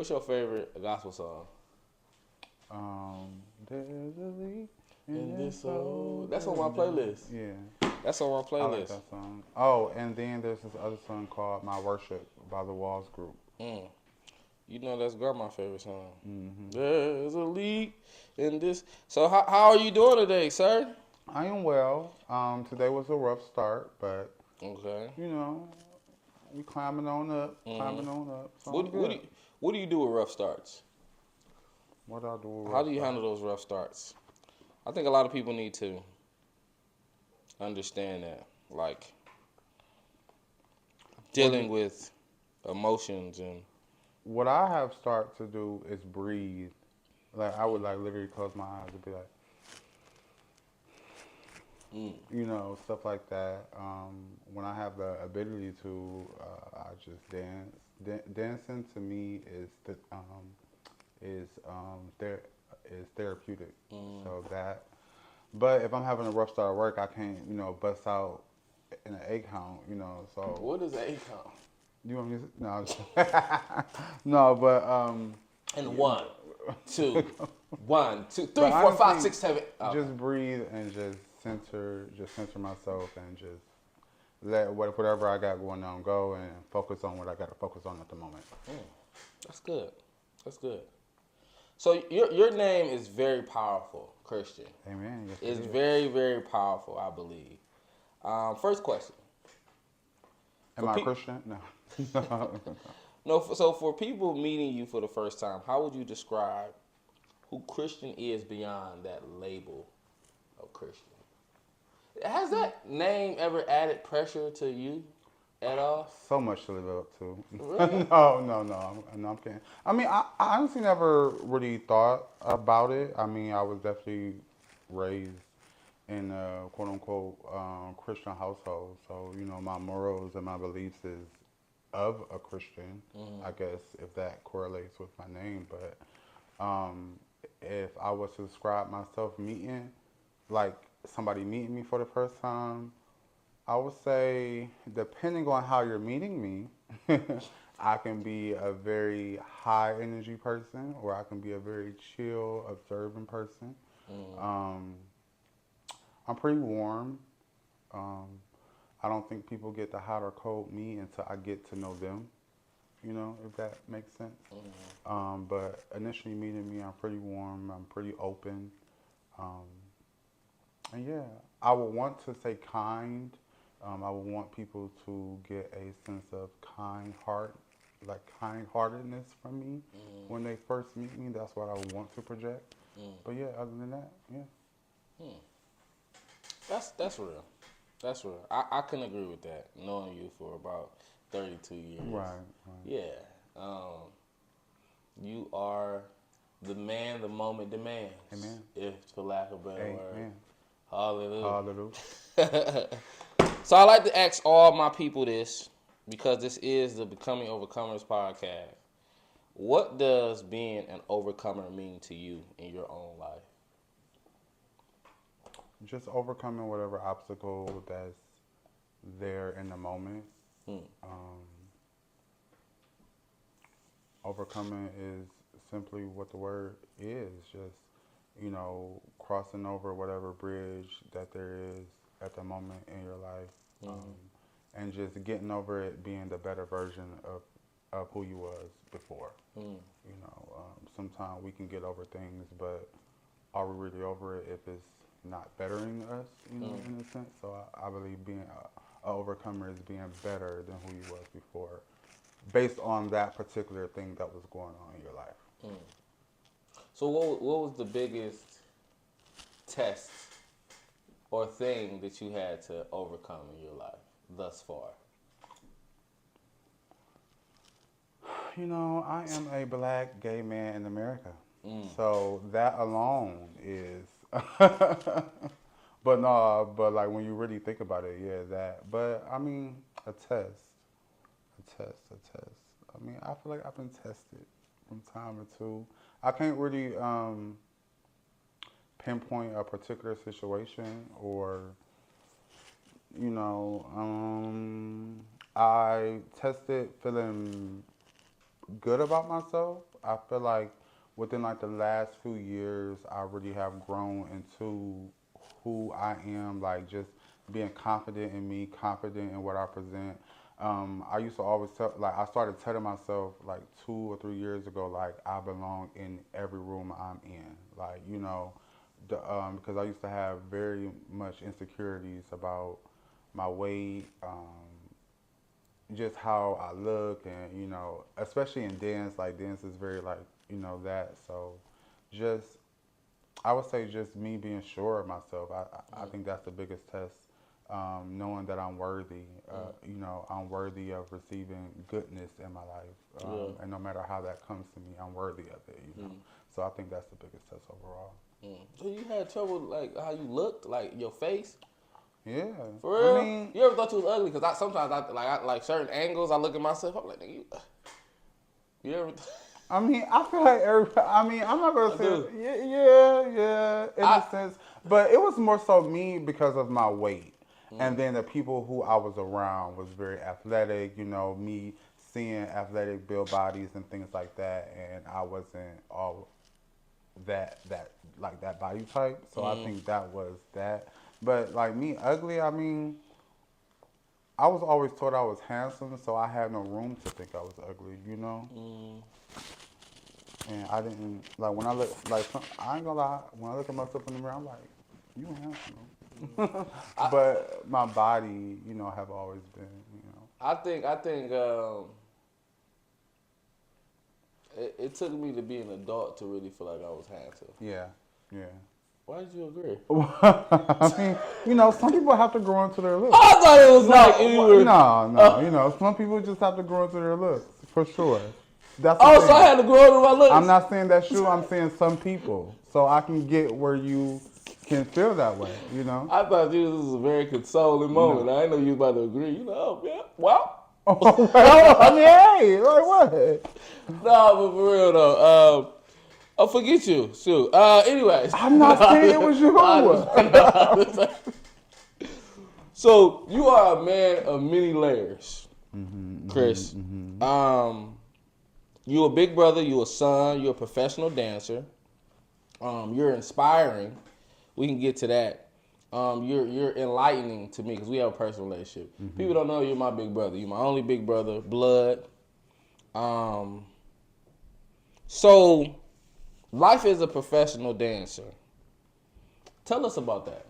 What's your favorite gospel song? There's a leak In in this this soul. soul. That's on my playlist. Yeah, That's on my I like playlist. that song. Oh, and then there's this other song called "My Worship" by the Walls Group. Mm. You know that's grandma's favorite song. Hmm. There's a leak in this. So how are you doing today, sir? I am well. Today was a rough start, but Okay. you know, we Hmm. climbing on up. So I'm What what do good. you, what do you do with rough starts? What do I do with How rough do you start? handle those rough starts? I think a lot of people need to understand that, like dealing Well, with emotions and. what I have started to do is breathe. Like I would like literally close my eyes and be like, Mm. stuff like that. When I have the ability to, I just dance. Dancing to me is is therapeutic. Mm. So that. But if I'm having a rough start at work, I can't bust out in an egg count. So What is a count? you want me to? No, no, but And you know. two, one, two, But three, four, five, honestly, six, seven. Okay. just breathe and just center myself and just let whatever I got going on go and focus on what I got to focus on at the moment. Mm. That's good. That's good. So your name is very powerful, Christian. Amen. Yes, it It's is. very very powerful, I believe. First question Am for I a people. Christian? No. No, so for people meeting you for the first time, how would you describe who Christian is beyond that label of Christian? Has that name ever added pressure to you at all? So much to live up to. Really? No. I'm kidding. I mean, I honestly never really thought about it. I mean, I was definitely raised in a quote unquote Christian household. So, my morals and my beliefs is of a Christian, Mm-hmm. I guess, if that correlates with my name. But if I was to describe myself like somebody meeting me for the first time, I would say, depending on how you're meeting me, I can be a very high energy person or I can be a very chill, observant person. Mm-hmm. Um, I'm pretty warm. Um, I don't think people get the hot or cold me until I get to know them, if that makes sense. Mm-hmm. But initially meeting me, I'm pretty warm, I'm pretty open. Um, and yeah, I would want to say kind. I would want people to get a sense of like kind-heartedness from me Mm-hmm. when they first meet me. That's what I would want to project. Mm-hmm. But yeah, other than that, yeah. Hmm. That's real. That's real. I can agree with that. Knowing you for about 32 years. Right, right. Yeah. Um, you are the man the moment demands, Amen. if for lack of a better word. Amen. Hallelujah. Hallelujah. So I like to ask all my people this because this is the Becoming Overcomers podcast. What does being an overcomer mean to you in your own life? Just overcoming whatever obstacle that's there in the moment. Hmm. Um, Overcoming is simply what the word is. Just, crossing over whatever bridge that there is at the moment in your life. Mm-hmm. And just getting over it being the better version of who you was before. Mm-hmm. Sometimes we can get over things, but are we really over it if it's not bettering us, Mm-hmm. in a sense? So I believe being a overcomer is being better than who you was before, based on that particular thing that was going on in your life. Mm. So what was the biggest test or thing that you had to overcome in your life thus far? I am a black gay man in America. Mm. So that alone is but no, but like when you really think about it, yeah, that. But I mean, a test. I mean, I feel like I've been tested from time or two. I can't really pinpoint a particular situation or you know, I tested feeling good about myself. I feel like within like the last few years, I really have grown into who I am. Like just being confident in me, confident in what I present. I used to always tell, like I started telling myself like 2 or 3 years ago, like I belong in every room I'm in. Like because I used to have very much insecurities about my weight, just how I look, and especially in dance, like dance is very like that. So, just I would say just me being sure of myself. I think that's the biggest test. Knowing that I'm worthy, I'm worthy of receiving goodness in my life, Yeah. and no matter how that comes to me, I'm worthy of it. So I think that's the biggest test overall. So you had trouble like how you looked, like your face. Yeah, For I real? mean, You ever thought you was ugly? Cause sometimes I like certain angles. I look at myself. I'm like, nigga, you ever? I feel like everybody. I'm not I gonna say do. yeah, in I a sense, but it was more so me because of my weight, and mm, then the people who I was around was very athletic. Me seeing athletic build bodies and things like that, and I wasn't all that like that body type. So I mm, think that was that. But like me, ugly. I was always told I was handsome, so I had no room to think I was ugly. mm. And I didn't like when I look like I ain't gonna lie. When I look at myself in the mirror, I'm like, you handsome. I But my body, have always been. I think it took me to be an adult to really feel like I was handsome. Yeah, yeah. Why did you agree? I mean, some people have to grow into their Oh, looks. I thought it was like No, you were. no, no. Uh, Some people just have to grow into their looks for sure. That's the oh, so I thing. had to grow into my I'm looks. not saying that's you. I'm saying some people, so I can get where you can feel that way. I thought this was a very consoling moment. No. I didn't know you was about to agree. Oh, yeah, well. Oh, well, hey, like what? No, but for real though. Oh, forget you. Shoot. Anyways. I'm not saying it was you. So you are a man of many layers, Chris. You a big brother. You a son. You're a professional dancer. You're inspiring. We can get to that. You're enlightening to me because we have a personal relationship. People don't know you're my big brother. You're my only big brother, blood. So life as a professional dancer. Tell us about that.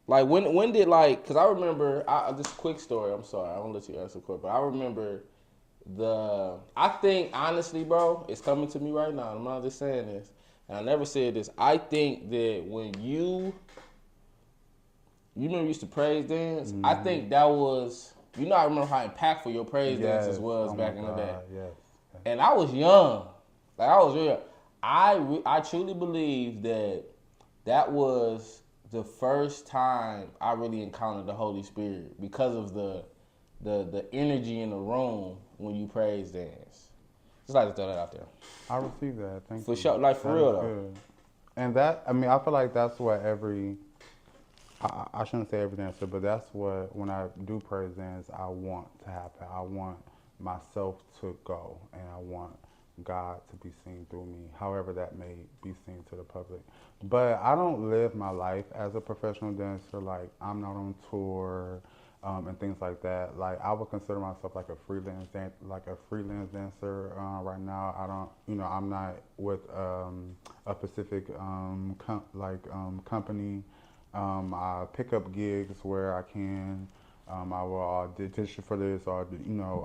Like when did like? Cause I remember this quick story. I'm sorry, I won't let you answer quick, but I remember I think honestly, bro, it's coming to me right now. I'm not just saying this, and I never said this. I think that when you remember you used to praise dance, I think that was I remember how impactful your praise dances Yes. was Oh my back in the day, God. Yes. and I was young. Like I was real young. I truly believe that was the first time I really encountered the Holy Spirit because of the energy in the room when you praise dance. Just like to throw that out there. I received that. Thank For you. sure, like for That real is though. good. And I feel like that's what I shouldn't say every dancer, but that's what, when I do praise dance, I want to happen. I want myself to go, and I want God to be seen through me, however that may be seen to the public. But I don't live my life as a professional dancer. Like, I'm not on tour, and things like that. Like, I would consider myself like a freelance dancer right now. I don't, I'm not with a specific company. I pick up gigs where I can. I will audition for this or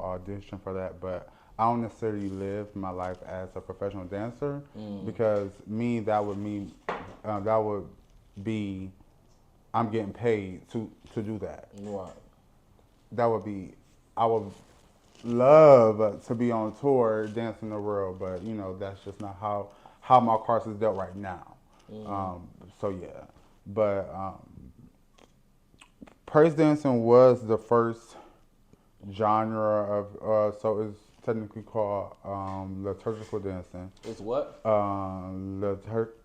audition for that, but I don't necessarily live my life as a professional dancer because that would be I'm getting paid to do that. Right. That would be I would love to be on tour dancing the world, but that's just not how my cards is dealt right now. So yeah, but praise dancing was the first genre of so it's technically called liturgical dancing. It's what?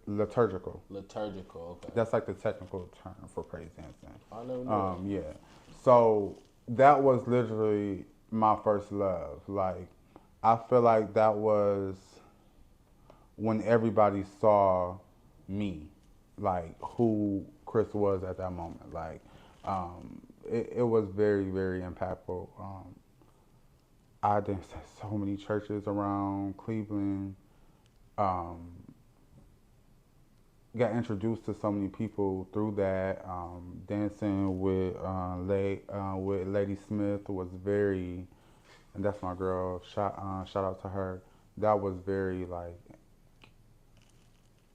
Liturgical. Liturgical. Okay. That's like the technical term for praise dancing. I never knew that. Yeah. So that was literally my first love. Like, I feel like that was when everybody saw me, like who Chris was at that moment. Like, it was very, very impactful. I danced at so many churches around Cleveland. Um, got introduced to so many people through that. Dancing with Lady Smith was very, and that's my girl. Shout out to her. That was very like,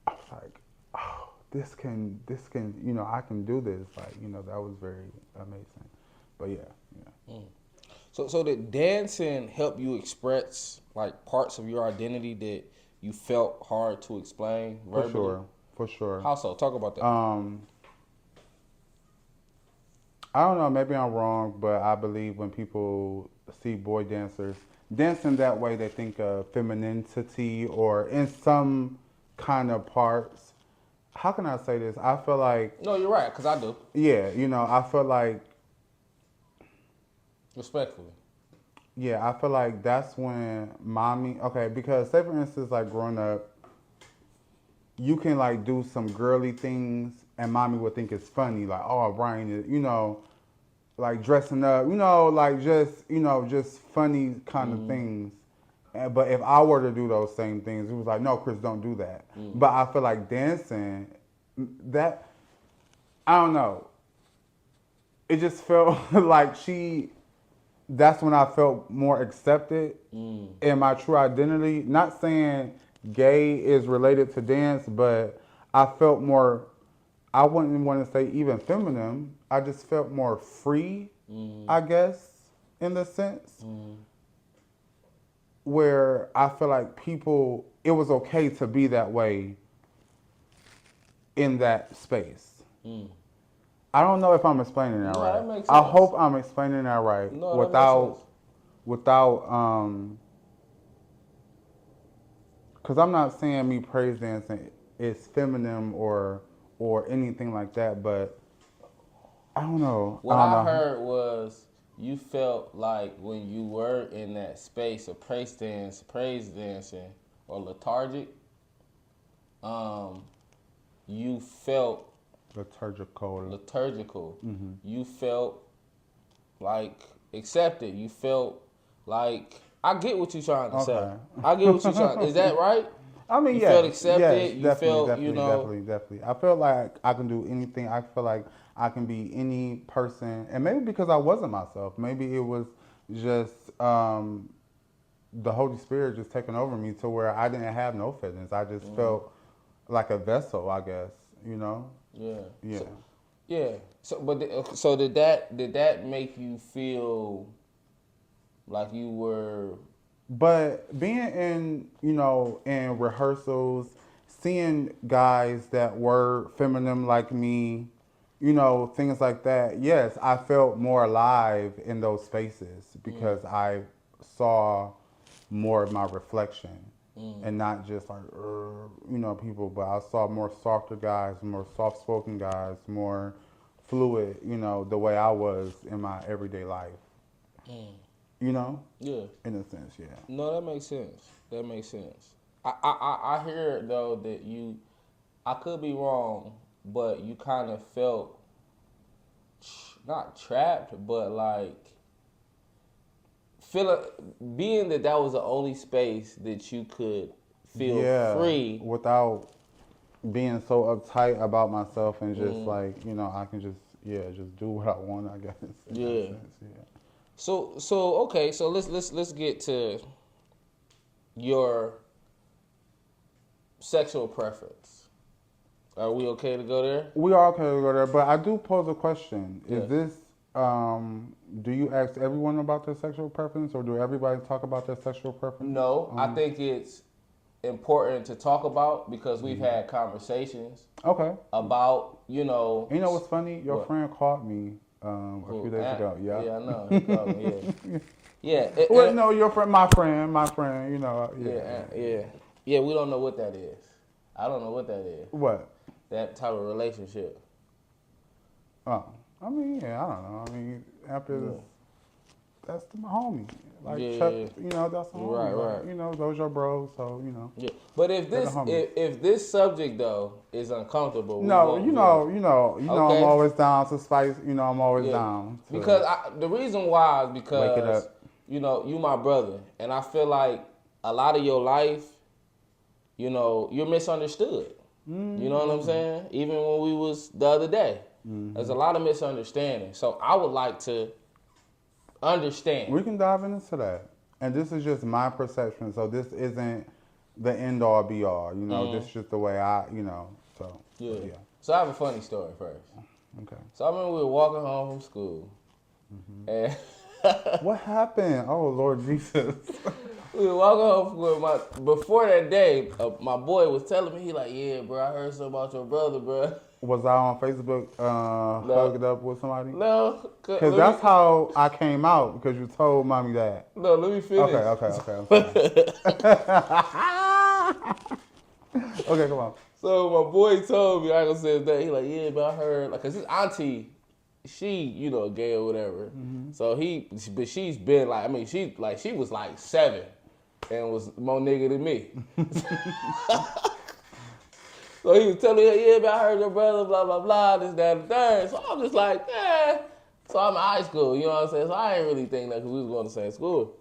I was like, oh, this can, I can do this. Like, that was very amazing. But yeah. Mm. So did dancing help you express like parts of your identity that you felt hard to explain verbally? For sure. How so? Talk about that. I don't know, maybe I'm wrong, but I believe when people see boy dancers dancing that way, they think of femininity or in some kind of parts. How can I say this? I feel like, No, you're right, because I do. yeah, I feel like, Respectfully. yeah, I feel like that's when mommy, okay, because say for instance, like growing up, you can like do some girly things and mommy would think it's funny, like, oh, Brian is, like dressing up, like just funny kind of things. But if I were to do those same things, it was like, no, Chris, don't do that. But I feel like dancing, that, I don't know. It just felt like that's when I felt more accepted in my true identity. Not saying gay is related to dance, but I felt more, I wouldn't want to say even feminine. I just felt more free, I guess, in the sense where I feel like it was okay to be that way in that space. I don't know if I'm explaining that No, right. that makes I sense. hope I'm explaining that right No, that makes sense. without because I'm not saying me praise dancing is feminine or anything like that, but I don't know. I What don't I know. heard was you felt like when you were in that space of praise dancing, or lethargic, um, you felt Liturgical. liturgical. You felt like accepted. You felt like I get what you're trying to say. Okay. I get what you're trying. Is that right? I mean, You felt yes, accepted. You definitely, felt, definitely, definitely. I feel like I can do anything. I feel like I can be any person, and maybe because I wasn't myself, maybe it was just the Holy Spirit just taking over me to where I didn't have no feelings. I just felt like a vessel, I guess. Yeah. Yeah. Yeah. So did that make you feel like you were? But being in rehearsals, seeing guys that were feminine like me, things like that. Yes, I felt more alive in those spaces because I saw more of my reflection and not just like, people, but I saw more softer guys, more soft spoken guys, more fluid, the way I was in my everyday life, Yeah. in a sense, yeah. No, that makes sense. That makes sense. I hear though that you. I could be wrong, but you kind of felt not trapped, but like feeling being that was the only space that you could feel Yeah, free. without being so uptight about myself and just like, I can just, yeah, just do what I want, I guess, in that Yeah. sense, yeah. So okay. So let's get to your sexual preference. Are we okay to go there? We are okay to go there, but I do pose a question. Is Yes. this, do you ask everyone about their sexual preference or do everybody talk about their sexual preference? No, I think it's important to talk about because we've had conversations Okay. about, You know what's funny? Your what? friend called me a few Who? days ago. Yeah. Yeah, I know. He called me. Yeah, yeah, Well, no, your friend, my friend, yeah. Yeah, we don't know what that is. I don't know what that is. What? That type of relationship. Oh, I mean, yeah, I don't know. I mean, after Yeah. that's my homie. Like Yeah. Chuck, that's a homie. Right, Like, right. those your bros. So Yeah. But if they're the this homies. if this subject though is uncomfortable, we No, won't really. I'm Okay. always down to spice. I'm always Yeah. down to Because the reason why is wake it because up. you my brother, and I feel like a lot of your life, you're misunderstood. You know what I'm saying? Even when we was the other day, there's a lot of misunderstanding. So I would like to understand. We can dive into that. And this is just my perception. So this isn't the end all be all. This is just the way So Yeah. yeah. So I have a funny story first. Okay. So I remember we were walking home from school, and What happened? Oh Lord Jesus. we were walking home from school. Before that day, my boy was telling me, he like, yeah, bro, I heard something about your brother, bro. Was I on Facebook No. hugged up with somebody? No, Because that's how I came out, because you told mommy that. No, let me finish. Okay, I'm sorry. Okay, come on. So my boy told me, I ain't gonna say his name. He like, yeah, but I heard, like, cause his auntie, she, gay or whatever. So but she's been like, I mean, she was like 7, and was more nigga than me. So he was telling me, yeah, but I heard your brother, blah blah blah, this, that, and the third. So I'm just like, eh. So I'm in high school, you know what I'm saying? So I ain't really think that because we was going to the same school.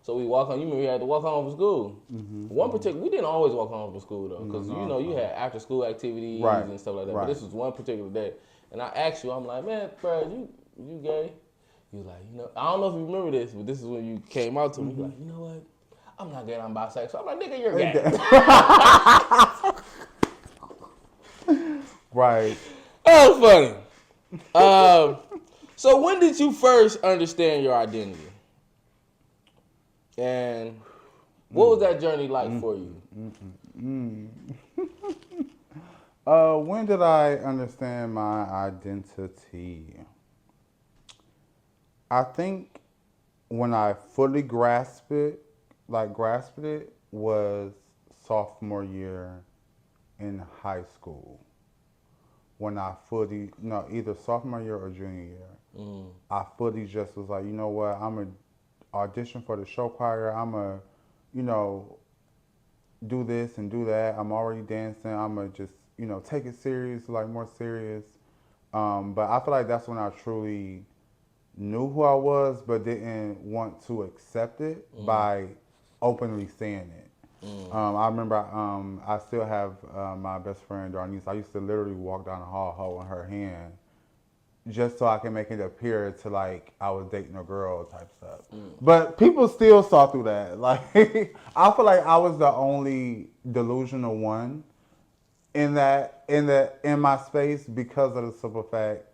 So we walk home. You remember we had to walk home from school. We didn't always walk home from school though, because you had after school activities and stuff like that. But this was one particular day, and I asked you, I'm like, man, bro, you gay? You like, I don't know if you remember this, but this is when you came out to me. You like, you know what? I'm not gay. I'm bisexual. I'm like, nigga, you're gay. Right. That was funny. So when did you first understand your identity? And what was that journey like for you? When did I understand my identity? I think when I fully grasped it was sophomore year in high school. When I either sophomore year or junior year, I fully just was like, you know what, I'm going to audition for the show choir. I'm going to, do this and do that. I'm already dancing. I'm going to just, take it serious, like more serious. But I feel like that's when I truly knew who I was, but didn't want to accept it by openly saying it. I remember I still have my best friend, Darnice. I used to literally walk down the hall holding her hand just so I can make it appear to like I was dating a girl type stuff. But people still saw through that. Like I feel like I was the only delusional one in my space because of the simple fact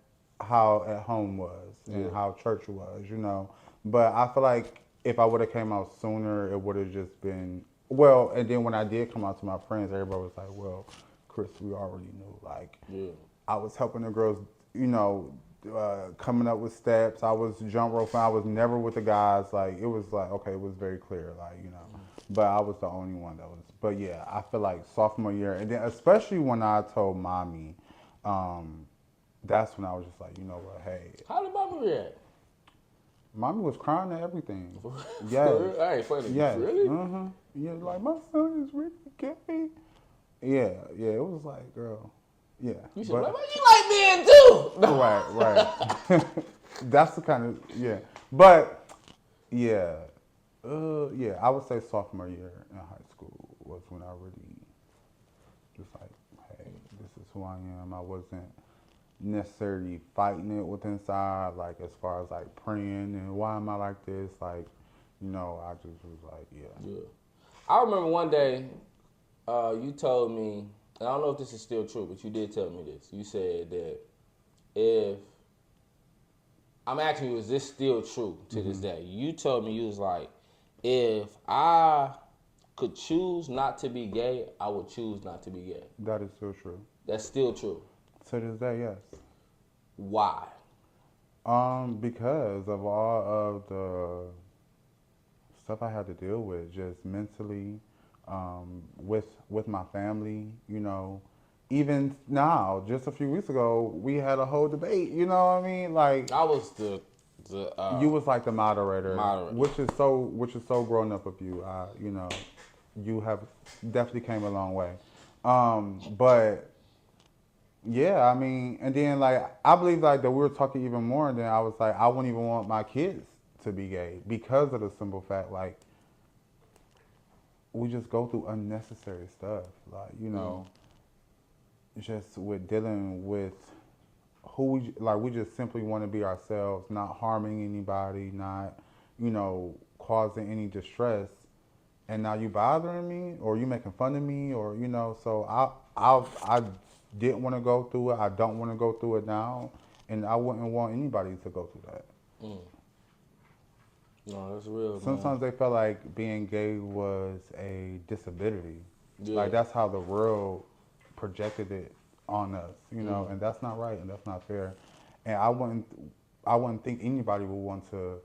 how at home was and how church was. But I feel like if I would have came out sooner, it would have just been well. And then when I did come out to my friends, everybody was like, "Well, Chris, we already knew." Like, I was helping the girls, coming up with steps. I was jump roping. I was never with the guys. Like, it was like, okay, it was very clear. Like, but I was the only one that was. But yeah, I feel like sophomore year, and then especially when I told mommy, that's when I was just like, you know what, hey. How did mommy react? Mommy was crying at everything. Yes. I ain't funny. Yes. Really? Yeah, like my son is really gay. Yeah, it was like, girl, yeah. You should like, you like men too. Right. That's the kind of, yeah. But, yeah, I would say sophomore year in high school was when I really just like, hey, this is who I am. I wasn't necessarily fighting it with inside, like as far as like praying and why am I like this? Like, I just was like, yeah. I remember one day you told me, and I don't know if this is still true, but you did tell me this. You said that if, I'm asking you, is this still true to this day? You told me, you was like, if I could choose not to be gay, I would choose not to be gay. That is still true. That's still true. To this day, yes. Why? Because of all of the stuff I had to deal with, just mentally, with my family, Even now, just a few weeks ago, we had a whole debate, you know what I mean? Like, I was the You was like the moderator, Moderator. which is so grown up of you. You know, you have definitely came a long way. But yeah, I mean, and then like I believe like that we were talking even more, and then I was like, I wouldn't even want my kids to be gay because of the simple fact like we just go through unnecessary stuff, like you know, just with dealing with who we like. We just simply want to be ourselves, not harming anybody, not you know causing any distress. And now you bothering me, or you making fun of me, or you know. So I didn't want to go through it. I don't want to go through it now, and I wouldn't want anybody to go through that. Mm. No, that's real, man. Sometimes they felt like being gay was a disability. Yeah. Like that's how the world projected it on us, you know, and that's not right and that's not fair. And I wouldn't think anybody would want to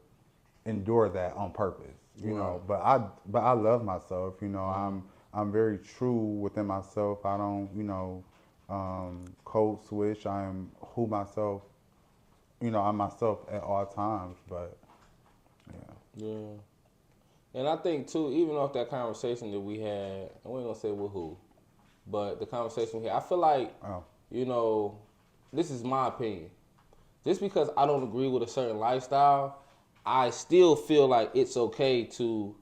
endure that on purpose, you know. But I love myself, you know. I'm very true within myself. I don't, you know, code switch. I am who myself, you know. I'm myself at all times. But yeah. Yeah. And I think too, even off that conversation that we had, and we ain't gonna say with who, but the conversation we had, I feel like, you know, this is my opinion. Just because I don't agree with a certain lifestyle, I still feel like it's okay to,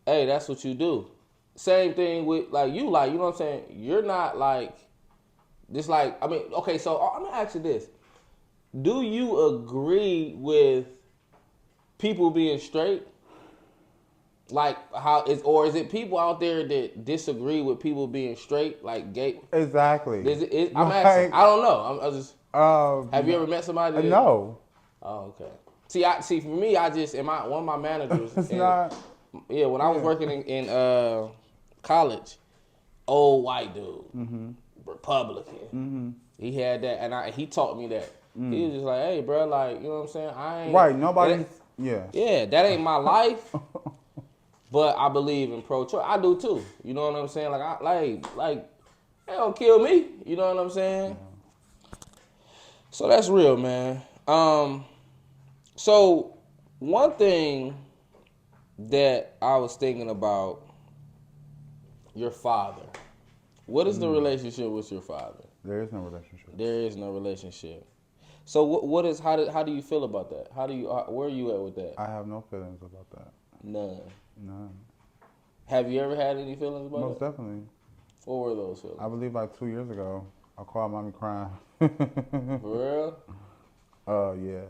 hey, that's what you do. Same thing with like you know what I'm saying? You're not like, just like, I mean, okay, so I'm gonna ask you this. Do you agree with people being straight? Like how is, or is it people out there that disagree with people being straight, like gay? Exactly. I'm asking. I don't know. I just. Have you No. ever met somebody? That, No. Oh, okay. See for me, I just one of my managers. It's and, not. Yeah, when I was working in college, old white dude, Republican. He had that, and he taught me that. He was just like, "Hey, bro, like you know what I'm saying? I ain't Right. Nobody's. Yeah. Yeah, that ain't my life." But I believe in pro-choice. I do too. You know what I'm saying? Like, they don't kill me. You know what I'm saying? So that's real, man. So one thing that I was thinking about your father. What is the relationship with your father? There is no relationship. There is no relationship. So what is how do you feel about that? Where are you at with that? I have no feelings about that. None. None. Have you ever had any feelings about Most it? definitely. What were those feelings? I believe like 2 years ago, I called mommy crying. For real? Yeah.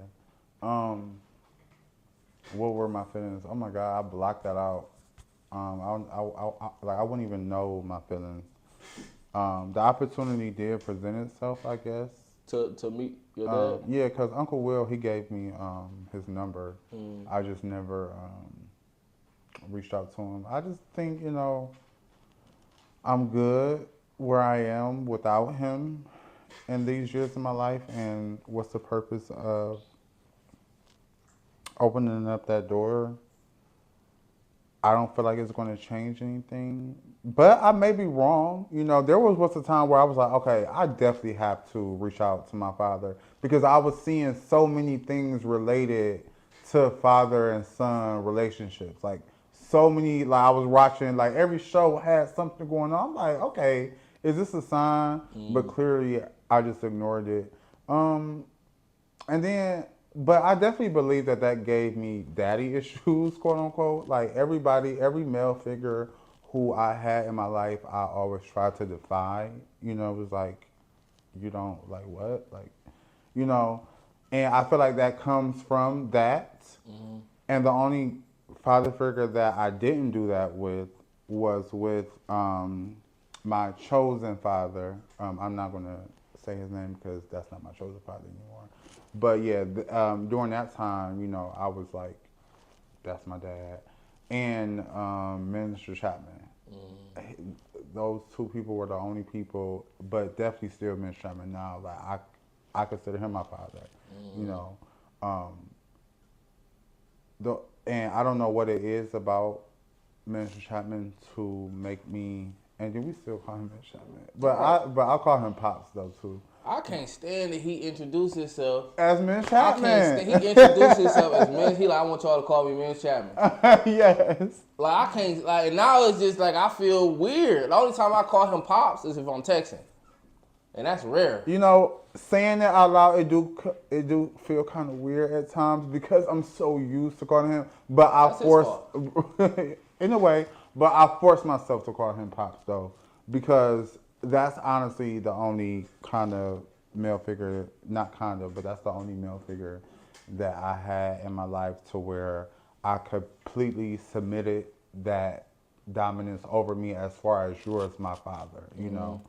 What were my feelings? Oh my God, I blocked that out. I wouldn't even know my feelings. The opportunity did present itself, I guess. To meet your dad? Yeah, because Uncle Will, he gave me his number. I just never reached out to him. I just think, you know, I'm good where I am without him in these years of my life. And what's the purpose of opening up that door? I don't feel like it's going to change anything. But I may be wrong. You know, there was a time where I was like, okay, I definitely have to reach out to my father because I was seeing so many things related to father and son relationships. Like so many, like I was watching, like every show had something going on. I'm like, okay, is this a sign? But clearly I just ignored it. And then, but I definitely believe that gave me daddy issues, quote unquote. Like everybody, every male figure who I had in my life, I always tried to defy. You know, it was like, you don't, like what? Like, you know, and I feel like that comes from that. And the only father figure that I didn't do that with was with my chosen father. I'm not going to say his name because that's not my chosen father anymore. But yeah, during that time, you know, I was like, that's my dad. And Minister Chapman. Those two people were the only people, but definitely still Minister Chapman now. Like I consider him my father, you know. And I don't know what it is about Minister Chapman to make me, and do we still call him Minister Chapman? But I call him Pops though too. I can't stand that he introduced himself as Men's I Chapman. can't stand. He introduced himself as Men's. He like, I want y'all to call me Men's Chapman. Yes. Like I can't. Like now it's just like I feel weird. The only time I call him Pops is if I'm texting, and that's rare. You know, saying that out loud, it do feel kind of weird at times because I'm so used to calling him. But That's his fault. in a way, but I force myself to call him Pops though, because that's honestly the only kind of male figure, not kind of, but that's the only male figure that I had in my life to where I completely submitted that dominance over me as far as you're as my father, you know.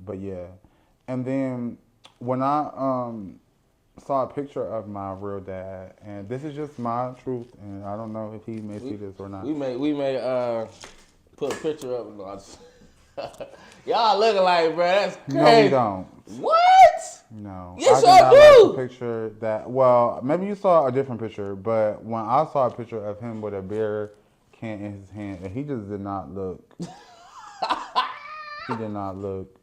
But yeah, and then when I saw a picture of my real dad, and this is just my truth, and I don't know if he may see this or not. We may put a picture up. No, I just, y'all looking like, bro, that's crazy. No, we don't. What? No. Yes, I y'all did not do. like the picture that, well, maybe you saw a different picture, but when I saw a picture of him with a beer can in his hand, and he just did not look, he did not look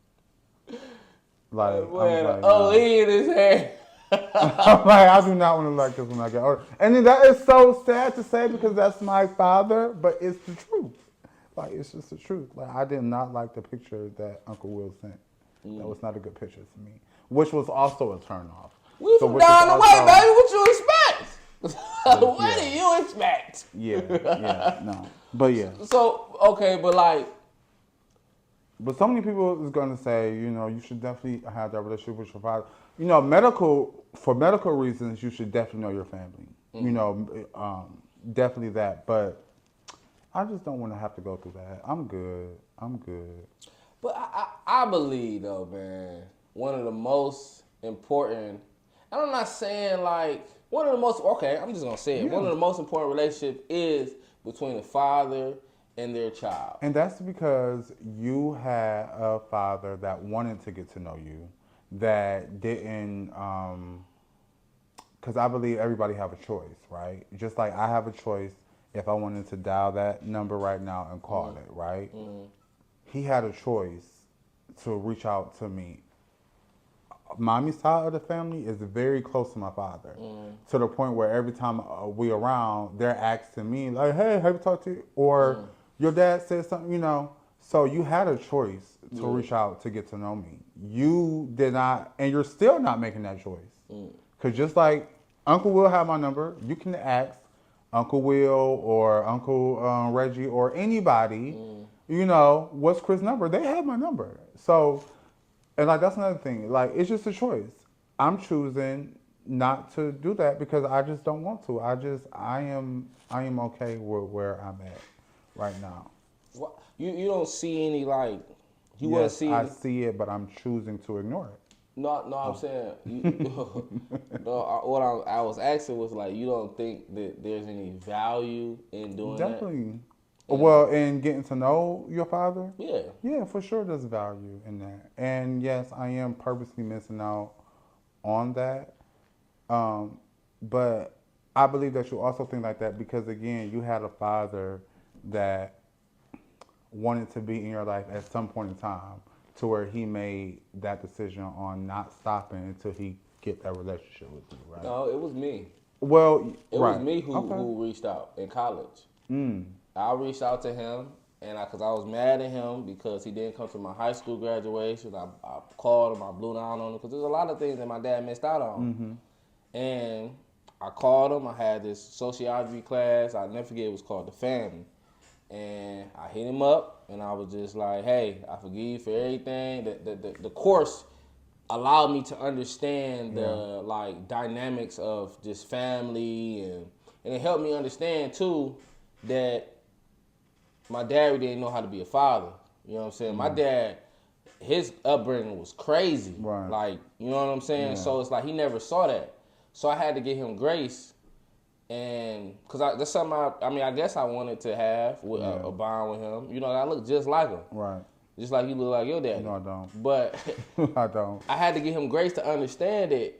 like, I was like, oh, no. he in his hand. I'm like, I do not want to like this when I get older. And then that is so sad to say because that's my father, but it's the truth. Like, it's just the truth. Like, I did not like the picture that Uncle Will sent. That was not a good picture to me, which was also a turnoff. We So from which is down the way, also- baby. What you expect? What Yeah. do you expect? Yeah, no. But yeah. So, okay, but like, But so many people is going to say, you know, you should definitely have that relationship with your father. You know, for medical reasons, you should definitely know your family. You know, definitely that. But I just don't want to have to go through that. I'm good. but I believe though, man, one of the most important, and I'm not saying like, one of the most, okay, I'm just going to say it. Yeah. One of the most important relationships is between a father and their child. And that's because you had a father that wanted to get to know you, that didn't, because I believe everybody have a choice, right? Just like I have a choice if I wanted to dial that number right now and call it, right? He had a choice to reach out to me. Mommy's side of the family is very close to my father, to the point where every time we around, they're asking me like, "Hey, have you talked to you?" Or your dad said something, you know. So you had a choice to reach out to get to know me. You did not, and you're still not making that choice. Because just like Uncle Will have my number, you can ask Uncle Will or Uncle Reggie or anybody, you know, what's Chris' number? They have my number. So, and like that's another thing. Like it's just a choice. I'm choosing not to do that because I just don't want to. I am okay with where I'm at right now. What, you don't see any like, you want to Yes, see I any, see it, but I'm choosing to ignore it. no, I'm saying, what I was asking was like, you don't think that there's any value in doing Definitely. Well, in getting to know your father, that? yeah, for sure there's value in that. And yes, I am purposely missing out on that. But I believe that you also think like that because, again, you had a father that wanted to be in your life at some point in time to where he made that decision on not stopping until he get that relationship with you, right? No, it was me. Well, It right. was me who Okay. reached out in college. I reached out to him, and because I was mad at him because he didn't come to my high school graduation. I called him, I blew down on him because there's a lot of things that my dad missed out on. And I called him. I had this sociology class. I'll never forget. It was called The Family. And I hit him up, and I was just like, "Hey, I forgive you for everything." The course allowed me to understand the like dynamics of just family, and it helped me understand too that my dad didn't know how to be a father. You know what I'm saying? My dad, his upbringing was crazy. Right. Like, you know what I'm saying? Yeah. So it's like he never saw that. So I had to give him grace. And because that's something I guess I wanted to have with a bond with him. You know, I look just like him. Right. Just like you look like your daddy. No, I don't. But I don't. I had to give him grace to understand that,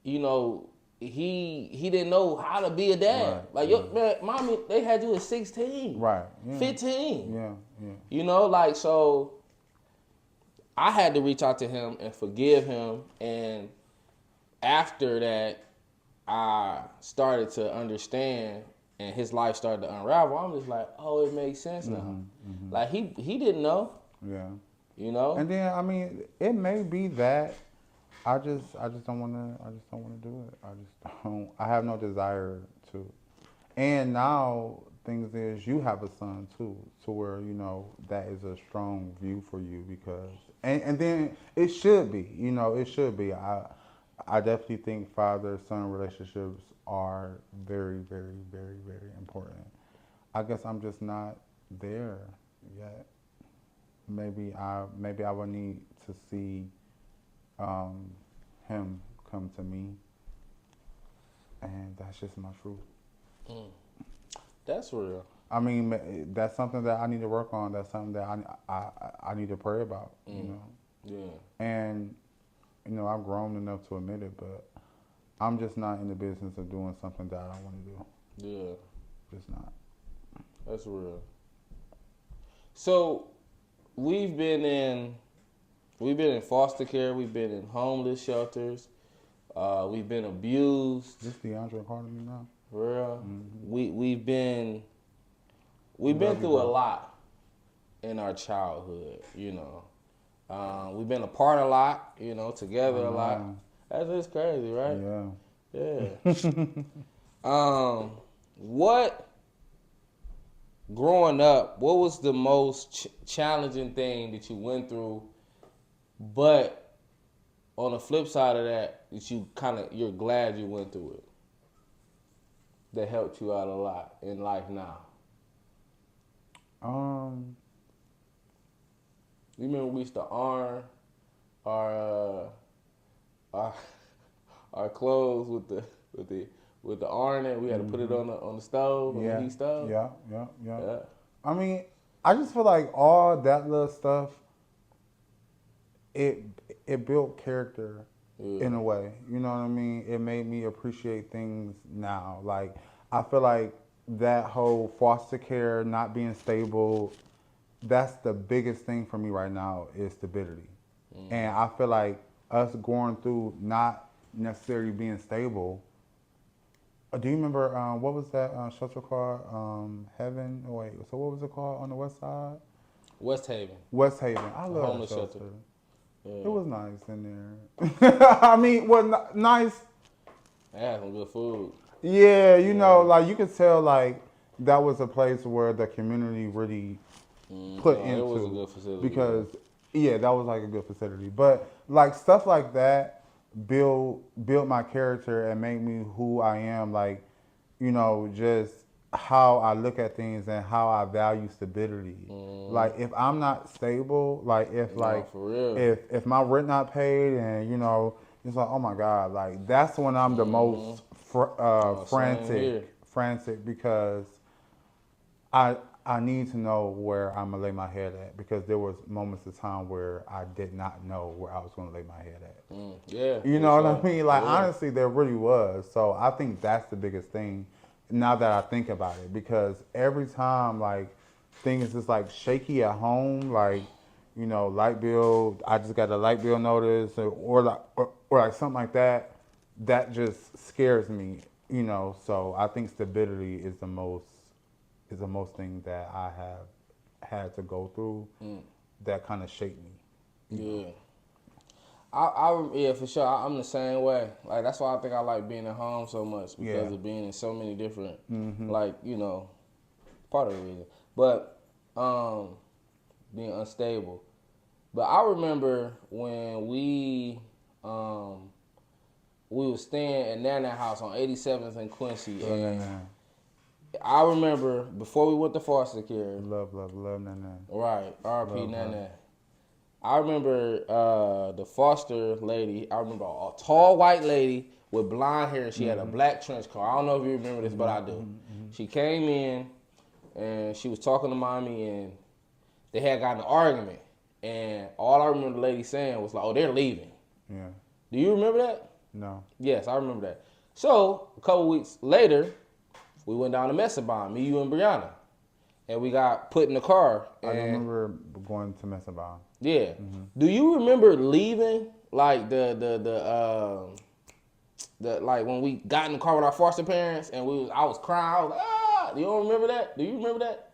you know, he didn't know how to be a dad. Right. Like, yo, man, mommy, they had you at 16. Right. Yeah. 15. Yeah. You know, like, so I had to reach out to him and forgive him. And after that, I started to understand, and his life started to unravel. I'm just like, oh, it makes sense now. Like he didn't know. Yeah. You know. And then I mean, it may be that I just don't want to. I just don't want to do it. I just don't. I have no desire to. And now things is you have a son too, to where you know that is a strong view for you because and then it should be. You know, it should be. I definitely think father-son relationships are very, very, very, very important. I guess I'm just not there yet. Maybe I would need to see him come to me, and that's just my truth. That's real. I mean, that's something that I need to work on. That's something that I need to pray about. You know. Yeah. And you know, I've grown enough to admit it, but I'm just not in the business of doing something that I don't want to do. Yeah. Just not. That's real. So we've been in foster care. We've been in homeless shelters. We've been abused. This DeAndre calling me now. For real. Mm-hmm. We've been through a lot in our childhood. You know, we've been apart a lot. You know, together a lot. That's just crazy, right? Yeah. What? Growing up, what was the most challenging thing that you went through? But on the flip side of that, you're glad you went through it. That helped you out a lot in life now. You remember we used to iron our clothes with the ironing. We had to put it on the stove, on the heat stove. Yeah. I mean, I just feel like all that little stuff, it built character in a way. You know what I mean? It made me appreciate things now. Like, I feel like that whole foster care, not being stable, that's the biggest thing for me right now is stability. And I feel like us going through not necessarily being stable. Do you remember what was that shelter called? Heaven? Oh, wait, so what was it called on the west side? West Haven. West Haven. I love homeless that shelter. Yeah. It was nice in there. I mean, nice. They had some good food. Yeah, you know, like you could tell, like that was a place where the community really put into. It was a good facility. Because that was like a good facility. But like stuff like that build my character and make me who I am. Like, you know, just how I look at things and how I value stability. Like if I'm not stable, like if for real. if my rent not paid and you know it's like, oh my God, like that's when I'm the most frantic because I need to know where I'm gonna lay my head at because there was moments of time where I did not know where I was gonna lay my head at. You know what I mean? Like honestly, there really was. So I think that's the biggest thing. Now that I think about it, because every time like things is like shaky at home, like you know, light bill. I just got a light bill notice, or like something like that. That just scares me. You know, so I think stability is the most thing that I have had to go through that kind of shaped me. Yeah. Yeah, for sure. I'm the same way. Like that's why I think I like being at home so much because of being in so many different, like you know, part of the reason. But being unstable. But I remember when we was staying at Nana House on 87th and Quincy, and I remember before we went to foster care. Love Nana. Right, R.P. Nana. I remember the foster lady. I remember a tall white lady with blonde hair. She had a black trench coat. I don't know if you remember this, but I do. She came in and she was talking to mommy, and they had gotten an argument. And all I remember the lady saying was like, "Oh, they're leaving." Yeah. Do you remember that? No. Yes, I remember that. So a couple weeks later, we went down to Messabon, me, you, and Brianna. and we got put in the car. I And remember going to Messenbaum. yeah, do you remember leaving like the like when we got in the car with our foster parents and I was crying. I was like, ah, you don't remember that? Do you remember that?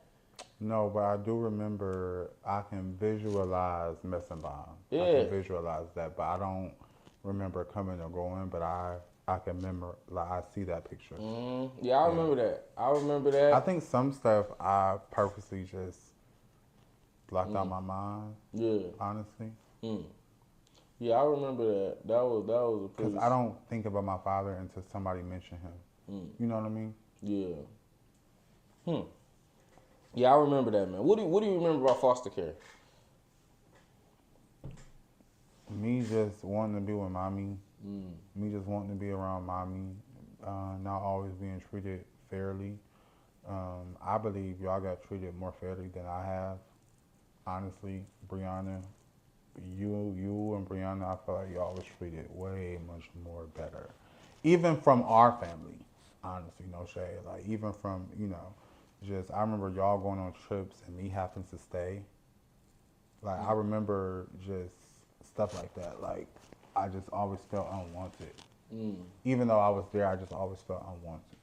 No, but I do remember I can visualize Messenbaum. I Yeah. can visualize that, but I don't remember coming or going, but I can remember, like, I see that picture. Yeah, I remember that. I remember that. I think some stuff I purposely just blocked out my mind, Yeah. honestly. Yeah, I remember that. That was a pretty. Because I don't think about my father until somebody mentioned him. You know what I mean? Yeah. Yeah, I remember that, man. What do you remember about foster care? Me just wanting to be with mommy. Me just wanting to be around mommy. Not always being treated fairly. I believe y'all got treated more fairly than I have. Honestly, Brianna, you and Brianna, I feel like y'all was treated way much more better. Even from our family, honestly, no shade. Like, even from, just, I remember y'all going on trips and me having to stay. Like, I remember just stuff like that. Like, I just always felt unwanted. Even though I was there, I just always felt unwanted.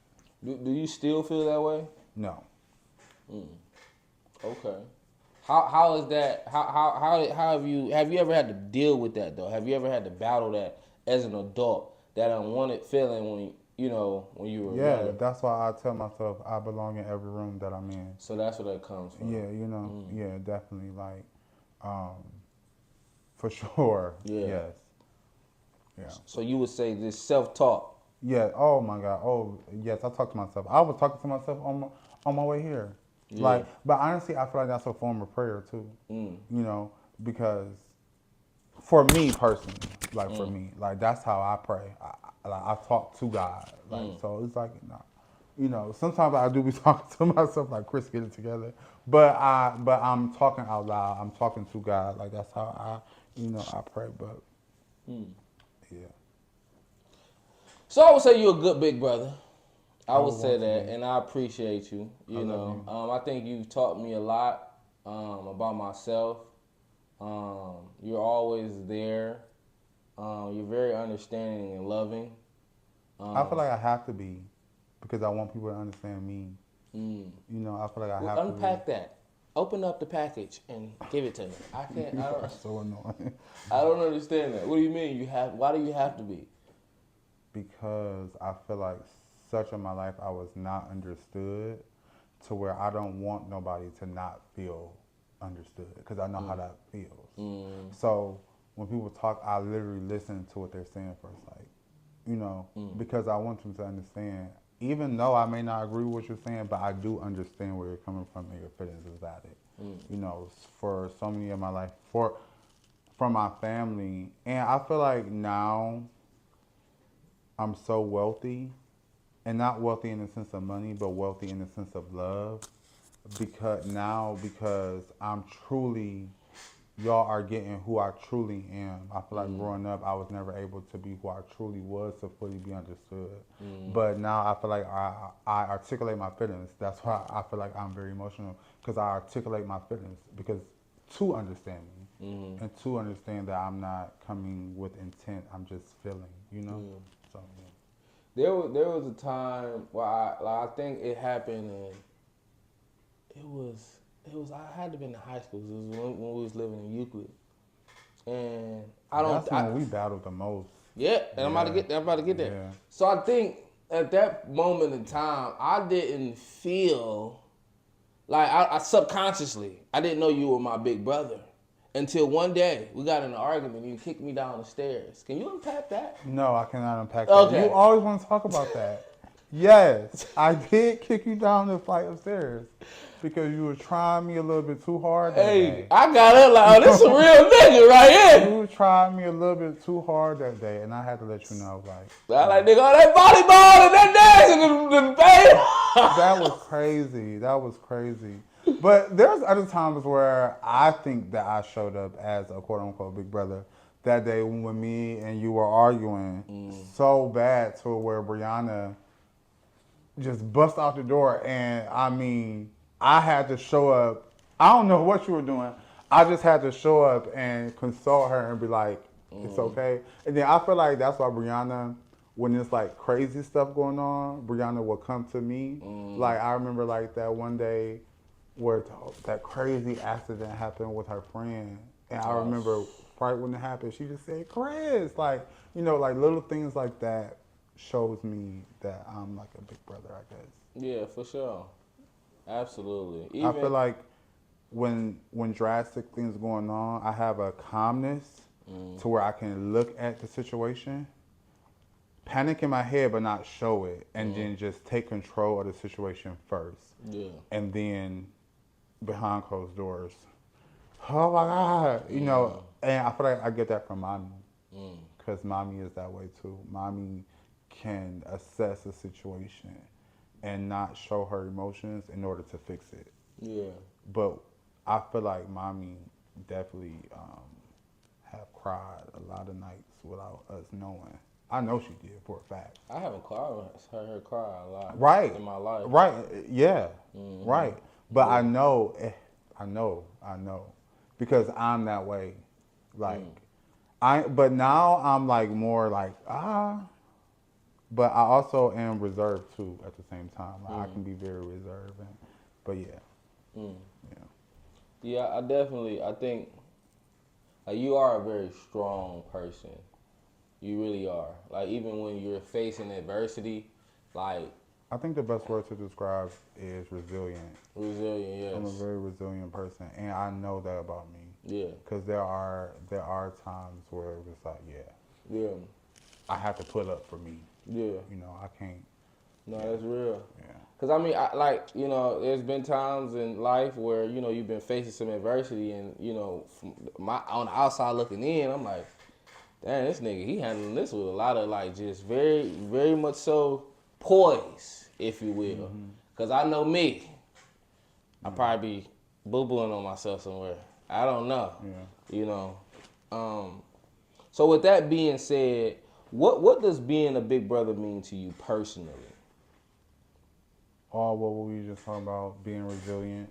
Do you still feel that way? No. Okay. How is that? How have you ever had to deal with that though? Have you ever had to battle that as an adult? That unwanted feeling when when you were Yeah, younger? that's why I tell myself I belong in every room that I'm in. So that's where that comes from. Yeah, yeah, definitely. Like, for sure. Yeah. Yes. Yeah. So you would say this self-talk. Yeah. Oh my God. Oh yes. I talk to myself. I was talking to myself on my way here. Yeah. Like, but honestly, I feel like that's a form of prayer too. Because for me personally, like for me, like that's how I pray. I talk to God. Like so, it's like sometimes I do be talking to myself like Chris, get it together. But I'm talking out loud. I'm talking to God. Like that's how I pray. But yeah. So I would say you're a good big brother. I would would say want to that, be. and I appreciate you. You know, I think you've taught me a lot about myself. You're always there. You're very understanding and loving. I feel like I have to be because I want people to understand me. I feel like I have to Unpack that. Open up the package and give it to me. I can't. I don't. That's so annoying. I don't understand that. What do you mean? Why do you have to be? Because I feel like such in my life I was not understood to where I don't want nobody to not feel understood because I know how that feels. So when people talk, I literally listen to what they're saying first, like, because I want them to understand. Even though I may not agree with what you're saying, but I do understand where you're coming from and your feelings is valid. For so many of my life, from my family, and I feel like now I'm so wealthy, and not wealthy in the sense of money, but wealthy in the sense of love, because I'm truly, y'all are getting who I truly am. I feel like growing up, I was never able to be who I truly was to fully be understood. But now I feel like I articulate my feelings. That's why I feel like I'm very emotional, because I articulate my feelings to understand me and to understand that I'm not coming with intent. I'm just feeling, So yeah. There was a time where I think it happened, and it was I had to be in high school. It was when we was living in Euclid, and That's when we battled the most. Yeah, and I'm about to get there. Yeah. So I think at that moment in time, I didn't feel like I subconsciously I didn't know you were my big brother. Until one day we got in an argument and you kicked me down the stairs. Can you unpack that? No, I cannot unpack Okay. that. You always want to talk about that. Yes, I did kick you down the flight of stairs because you were trying me a little bit too hard that day. I got up like, oh, this a real nigga right here. You were trying me a little bit too hard that day, and I had to let you know, like. I like, nigga, all that volleyball and that dance and the baby. That was crazy. That was crazy. But there's other times where I think that I showed up as a quote-unquote big brother. That day when me and you were arguing so bad to where Brianna just bust out the door. And I mean, I had to show up. I don't know what you were doing. I just had to show up and consult her and be like, it's okay. And then I feel like that's why Brianna, when there's like crazy stuff going on, Brianna will come to me. Like I remember like that one day where that crazy accident happened with her friend. And I remember right when it happened, she just said, Chris, like, like little things like that shows me that I'm like a big brother, I guess. Yeah, for sure. Absolutely. I feel like when drastic things going on, I have a calmness to where I can look at the situation, panic in my head but not show it, and then just take control of the situation first. Yeah. And then behind closed doors, oh my God, and I feel like I get that from mommy. Because mommy is that way too. Mommy can assess a situation and not show her emotions in order to fix it. Yeah. But I feel like mommy definitely have cried a lot of nights without us knowing. I know she did for a fact. I haven't heard her cry a lot Right. in my life. Right. Yeah. Right. But I know, I know. Because I'm that way. Like, but now I'm like more like, but I also am reserved too at the same time. Like, I can be very reserved. But yeah. Yeah. Yeah, I think you are a very strong person. You really are. Like, even when you're facing adversity, like... I think the best word to describe is resilient. Resilient, yes. I'm a very resilient person, and I know that about me. Yeah. Because there are times where it's like, yeah, I have to put up for me. Yeah. I can't. No, that's real. Yeah. Because, I mean, there's been times in life where, you've been facing some adversity and, on the outside looking in, I'm like, damn, this nigga, he handling this with a lot of, like, just very, very much so poise, if you will. Because I know me. I probably be boo-booing on myself somewhere. I don't know. Yeah. So with that being said, what does being a big brother mean to you personally? All what we were just talking about, being resilient,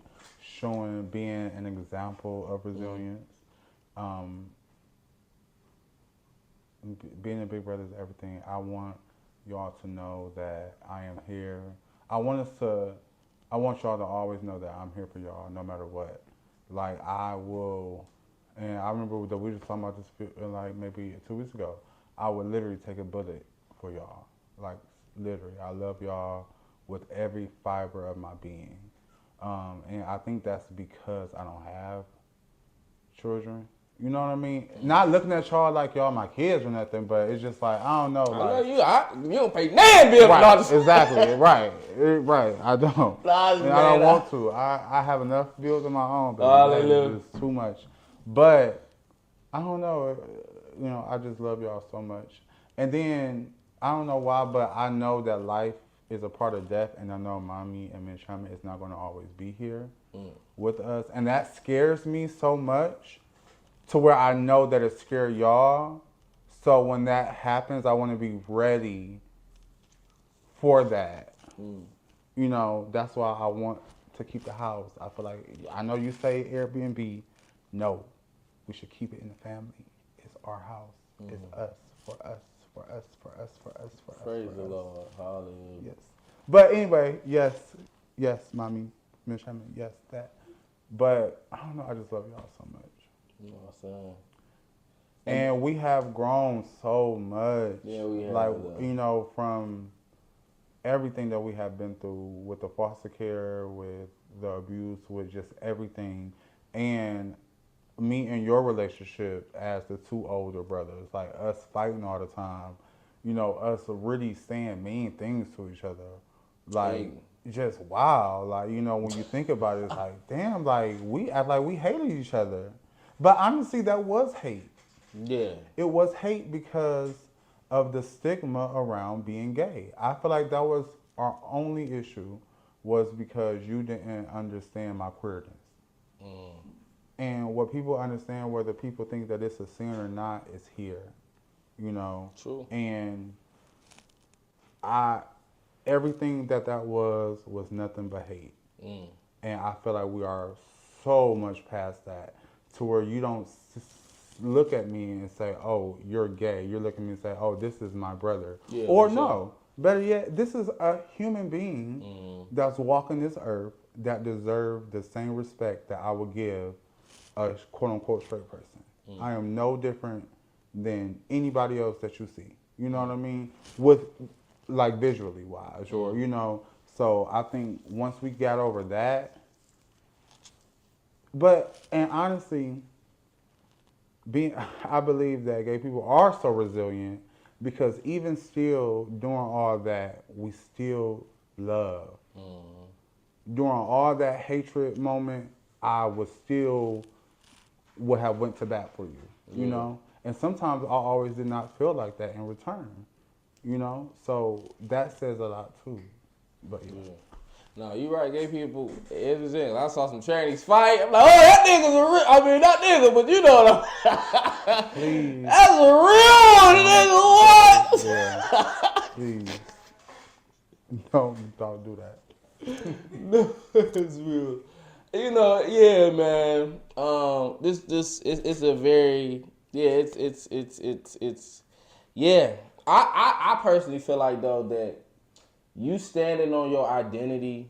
being an example of resilience. Being a big brother is everything. I want y'all to know that I am here. I want y'all to always know that I'm here for y'all no matter what. Like, I will, and I remember that we were just talking about this like maybe 2 weeks ago. I would literally take a bullet for y'all. Like, literally. I love y'all with every fiber of my being. And I think that's because I don't have children. You know what I mean? Not looking at y'all like y'all my kids or nothing, but it's just like, I don't know. I like, know you don't pay nan bills. Right, exactly, right. I don't. Nah, and I don't want to. I have enough bills of my own, but it's too much. But I don't know. I just love y'all so much. And then, I don't know why, but I know that life is a part of death, and I know mommy and Miss Sherman is not going to always be here with us. And that scares me so much to where I know that it scared y'all. So when that happens, I want to be ready for that. That's why I want to keep the house. I feel like, I know you say Airbnb. No, we should keep it in the family. It's our house. It's us, for us, for us, for us, for us, for us. Praise the Lord. Hallelujah. Yes. But anyway, yes, mommy, Miss Sherman, yes, that. But I don't know, I just love y'all so much. You know what I'm saying? And we have grown so much. Yeah, we have. Like, from everything that we have been through with the foster care, with the abuse, with just everything. And me and your relationship as the two older brothers, like us fighting all the time, us really saying mean things to each other. Like, just wow. Like, when you think about it, it's like, damn, like, we act like we hated each other. But honestly, that was hate. Yeah. It was hate because of the stigma around being gay. I feel like that was our only issue, was because you didn't understand my queerness. And what people understand, whether people think that it's a sin or not, is here. True. And everything that was nothing but hate. And I feel like we are so much past that to where you don't look at me and say, oh, you're gay. You're looking at me and say, oh, this is my brother. Yeah, Or for sure. no, better yet, this is a human being that's walking this earth that deserves the same respect that I would give a quote unquote straight person. I am no different than anybody else that you see. You know what I mean? With like visually wise, or you know. So I think once we got over that, and honestly, I believe that gay people are so resilient because even still doing all that, we still love. During all that hatred moment, I would have went to bat for you, you know? And sometimes I always did not feel like that in return, you know? So that says a lot too. But yeah. No, you right. Gay people, it's it. I saw some trannies fight. I'm like, oh, that nigga's a real. I mean, not nigga, but you know what I'm. Please. That's a real nigga. What? Yeah. Please. Don't do that. No, it's real. You know, yeah, man. It's a very, yeah, it's yeah. I personally feel like though that you standing on your identity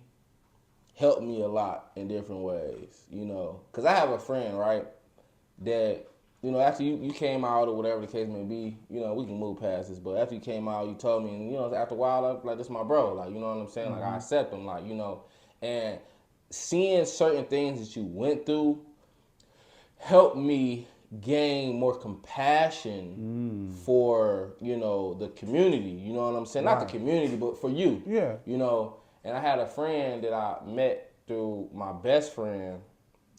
helped me a lot in different ways, you know. Because I have a friend, right, that, you know, after you came out or whatever the case may be, you know, we can move past this, but after you came out, you told me, and, you know, after a while, I'm like, this my bro, like, you know what I'm saying? Like, I accept him, like, you know. And seeing certain things that you went through helped me gain more compassion for, you know, the community. You know what I'm saying? Not the community, but for you. Yeah. You know, and I had a friend that I met through my best friend,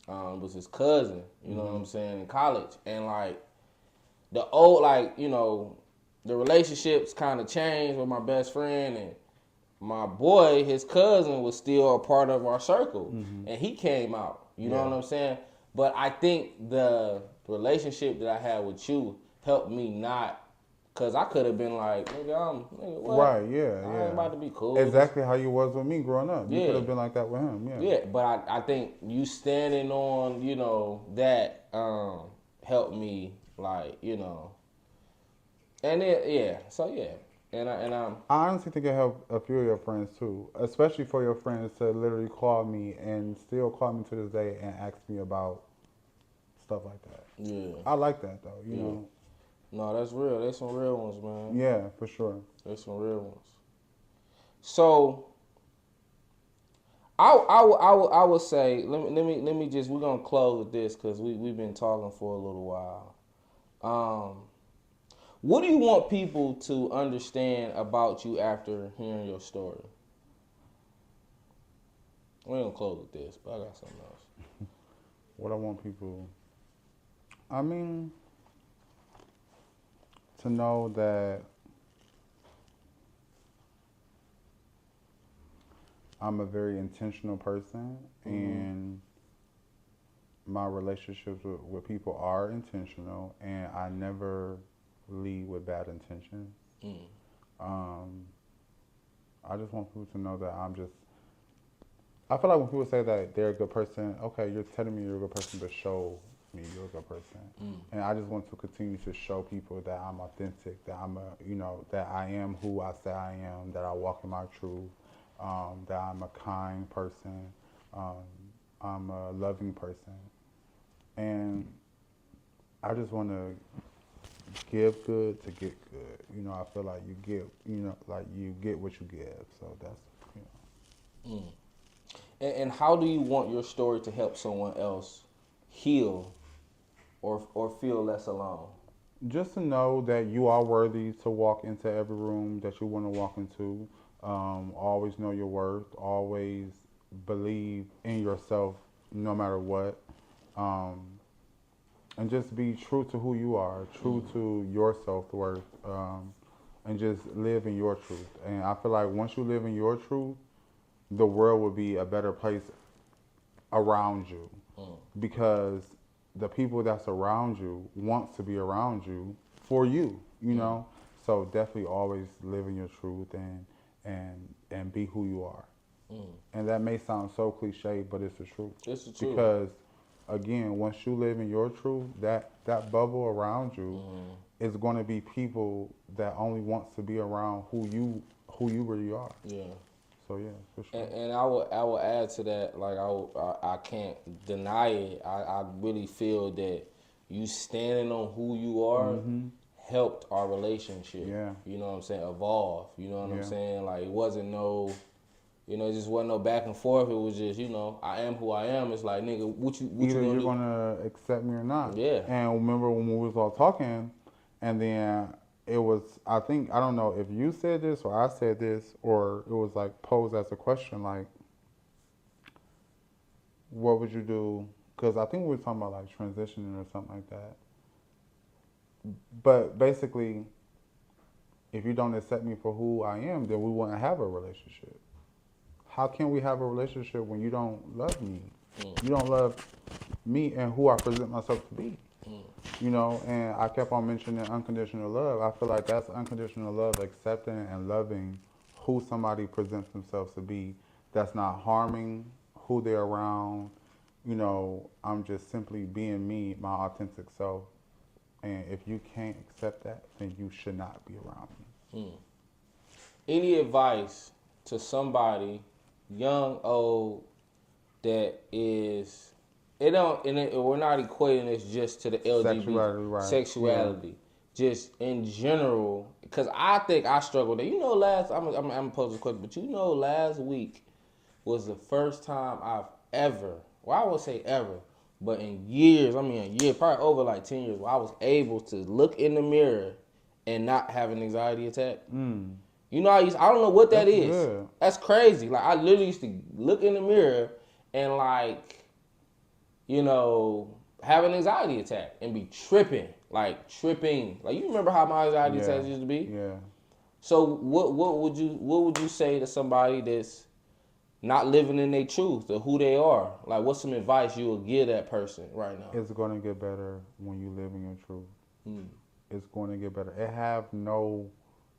was his cousin, you know what I'm saying, in college. And like the old, like, you know, the relationships kind of changed with my best friend, and my boy, his cousin, was still a part of our circle, and he came out. You know what I'm saying? But I think the relationship that I had with you helped me not, cause I could have been like, nigga, what? Right, yeah, I ain't about to be cool. Exactly how you was with me growing up. You Yeah. could have been like that with him, yeah. Yeah, but I think you standing on, you know, that helped me, like, you know, and it, yeah, so yeah. And I'm. I honestly think it helped a few of your friends too, especially for your friends to literally call me and still call me to this day and ask me about stuff like that. Yeah. I like that though, you know. No, that's real. There's some real ones, man. Yeah, for sure. There's some real ones. So I would say let me just, we're gonna close with this because we've been talking for a little while. What do you want people to understand about you after hearing your story? We're gonna close with this, but I got something else. What I want people, I mean, to know that I'm a very intentional person, and my relationships with people are intentional, and I never lead with bad intentions. I just want people to know that I feel like when people say that they're a good person, okay, you're telling me you're a good person, but show me you're a good person. And I just want to continue to show people that I'm authentic, that that I am who I say I am, that I walk in my truth, that I'm a kind person, I'm a loving person. And I just want to give good to get good. You know, I feel like you get what you give. So that's, And how do you want your story to help someone else heal or feel less alone? Just to know that you are worthy to walk into every room that you want to walk into. Always know your worth. Always believe in yourself no matter what. And just be true to who you are, true to your self-worth, and just live in your truth. And I feel like once you live in your truth, the world will be a better place around you, because the people that's around you want to be around you for you, you know? So definitely always live in your truth and be who you are. And that may sound so cliche, but it's the truth. It's the truth. Because again, once you live in your truth, that bubble around you is going to be people that only wants to be around who you really are. Yeah. So yeah, for sure. And I will add to that. Like I can't deny it. I really feel that you standing on who you are helped our relationship. Yeah. You know what I'm saying? Evolve. You know what I'm Yeah. saying? Like it wasn't no. It just wasn't no back and forth. It was just, I am who I am. It's like, nigga, what you Either gonna you're do? gonna accept me or not. Yeah. And remember when we was all talking, and then it was, I don't know if you said this or I said this, or it was like posed as a question, like, what would you do? Because I think we were talking about like transitioning or something like that. But basically, if you don't accept me for who I am, then we wouldn't have a relationship. How can we have a relationship when you don't love me? You don't love me and who I present myself to be. And I kept on mentioning unconditional love. I feel like that's unconditional love, accepting and loving who somebody presents themselves to be. That's not harming who they're around. I'm just simply being me, my authentic self. And if you can't accept that, then you should not be around me. Any advice to somebody, young, old, that is, we're not equating this just to the LGBT sexuality, Yeah. just in general. Because I think I struggled. I'm posing a question, but last week was the first time I've ever, well, I won't say ever, but in years, probably over like 10 years, where I was able to look in the mirror and not have an anxiety attack. I don't know what that is. Good. That's crazy. Like, I literally used to look in the mirror and have an anxiety attack and be tripping. Like, you remember how my anxiety attacks used to be? Yeah. So what would you say to somebody that's not living in their truth or who they are? Like, what's some advice you would give that person right now? It's going to get better when you live in your truth. It's going to get better. It have no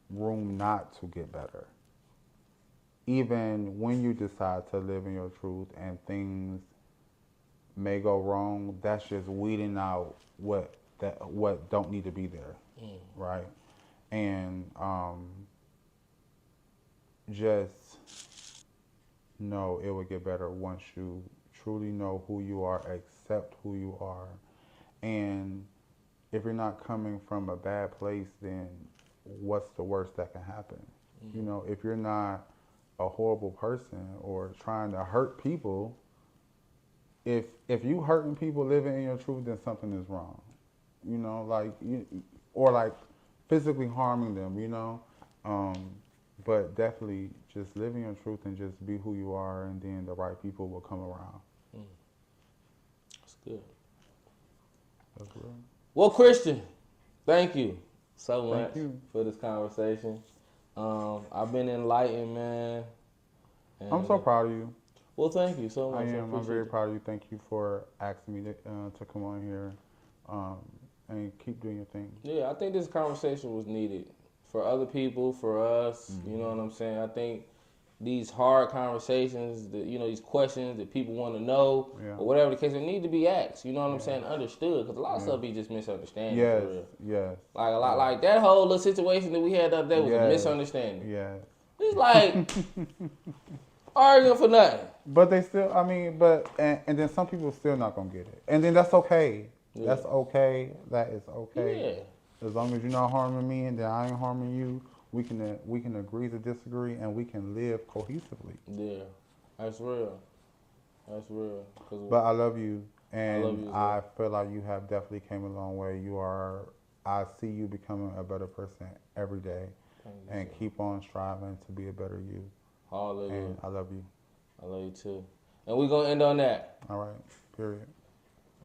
room not to get better. Even when you decide to live in your truth and things may go wrong, that's just weeding out what don't need to be there, right? And just know it will get better once you truly know who you are, accept who you are, and if you're not coming from a bad place, then what's the worst that can happen? If you're not a horrible person or trying to hurt people, if you hurting people living in your truth, then something is wrong. Or like physically harming them. But definitely just live in your truth and just be who you are, and then the right people will come around. That's good. That's real. Well, Christian, thank you so much for this conversation. I've been enlightened, man. I'm so proud of you. Well, thank you so much. I am. I'm very proud of you. Thank you for asking me to come on here and keep doing your thing. Yeah, I think this conversation was needed for other people, for us. You know what I'm saying? I think these hard conversations, these questions that people want to know, or whatever the case, they need to be asked. You know what I'm saying? Understood, because a lot of stuff be just misunderstanding. Yes, for real. Yes. Like a lot, like that whole little situation that we had the other day was a misunderstanding. Yeah. It's like arguing for nothing. But they still, and then some people still not gonna get it, and then that's okay. Yeah. That's okay. That is okay. Yeah. As long as you're not harming me, and then I ain't harming you. We can agree to disagree, and we can live cohesively. Yeah, that's real. That's real. But I love you, and I feel like you have definitely came a long way. I see you becoming a better person every day, and keep on striving to be a better you. Hallelujah. And I love you. I love you too. And we're gonna end on that. All right. Period.